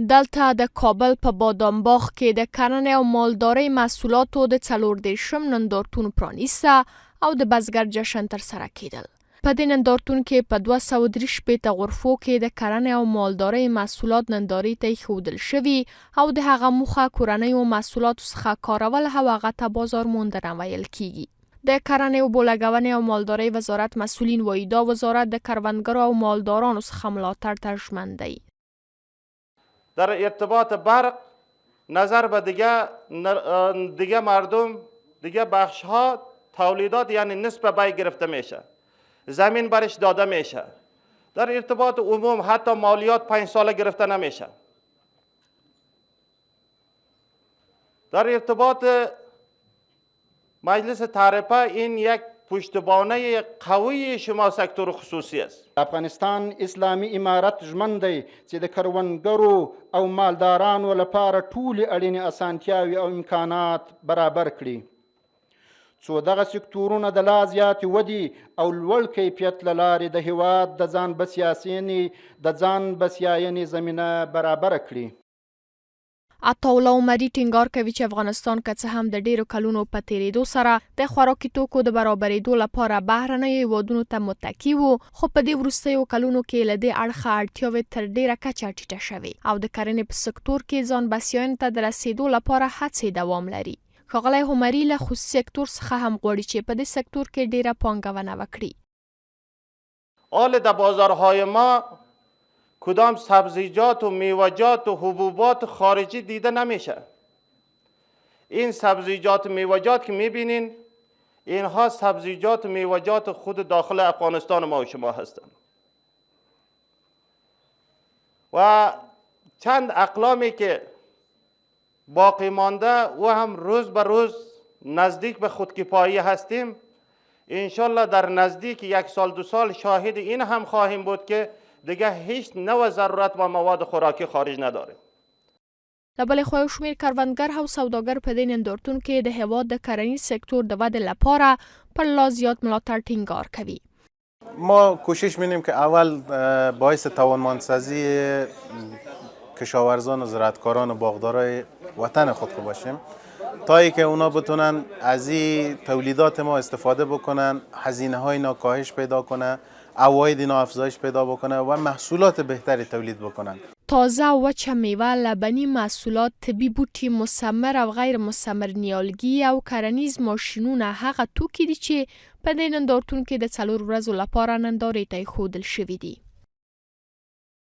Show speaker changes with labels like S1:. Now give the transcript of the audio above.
S1: دلته د کابل په بادام باغ کې د کرنې او مالدارۍ محصولاتو د 34 نندارتون پرانیسته او د بزګر جشن تر سره کېدل. په دې نندارتون کې په 263 غرفو کې د کرنې او مالدارۍ محصولات نندارې ته ایښودل شوي او د هغه موخه کورنیو محصولاتو څخه کارول او هغه ته بازار موندنه ویل کیږي. د کرنې او بولګونې او مالدارۍ وزارت مسئولین وایي دا وزارت د کروندګرو او مالدارانو څخه ملاتړ ته ژمن دی.
S2: در ارتباط برق نظر به دیگه مردم دیگه بخش ها تولیدات یعنی نصف بای گرفته میشه، زمین برش داده میشه. در ارتباط عموم حتی مالیات 5 ساله گرفته نمیشه. در ارتباط مجلس تعرفه این یک پشتوانه قوی شما سکتور خصوصی است.
S3: افغانستان اسلامي امارت ژمن دی چې د کروندګرو او مالدارانو لپاره ټولې اړینې اسانتیاوې او امکانات برابر کړي څو دغه سکتورونه د لا زیاتې ودې او لوړ کیفیت له لارې د هیواد د ځان بسیاینې زمینه برابره کړي.
S1: عطاالله عمري ټینګار کوي چې افغانستان که څه هم د ډیرو کلونو په تیریدو سره د خوراکي توکو د برابرېدو لپاره بهرنیو هیوادونو ته متکي و، خو په دې وروستیو کلونو کې له دې اړخه اړتیاوې تر ډیره کچه ټیټه شوې او د کرنې په سکتور کې ځان بسیاینې ته د رسیدو لپاره هڅې دوام لري. ښاغلی عمري له خصوصي سکتور څخه هم غواړي چې په دې سکتور کې ډیره پانګونه وکړي.
S2: حال در بازارهای ما کدام سبزیجات و میوه‌جات و حبوبات خارجی دیده نمیشه. این سبزیجات و میوه‌جات که میبینین اینها سبزیجات و میوه‌جات خود داخل افغانستان ما و شما هستند. و چند اقلامی که باقی مانده و هم روز به روز نزدیک به خودکفایی هستیم. انشالله در نزدیک 1 سال 2 سال شاهد این هم خواهیم بود که دیگه هیچ نوع ضرورت و مواد خوراکی خارج نداره.
S1: له بلې خوا یو شمېر کروندګر او سوداګر په دې نندارتون کې د هېواد د کرنیز سکتور د ودې لپاره پر لا زیات ملاتړ ټینګار کوي.
S4: ما کوشش می‌کنیم که اول باعث توانمندسازی کشاورزان و زراعتکاران و باغدارای وطن خود باشیم تا ای که اونا بتونن از این تولیدات ما استفاده بکنن، هزینه‌های اینا کاهش پیدا کنه، عواید اینا افزایش پیدا بکنه و محصولات بهتری تولید بکنن.
S1: تازه وچه میوه، لبنی محصولات، طبي بوټي، مسمر او غیر مسمر نیالګي او کرنیز ماشینونه هغه توکي دي چې په دې نندارتون کې د 4 ورځو لپاره نندارې ته ایښودل شوي دي.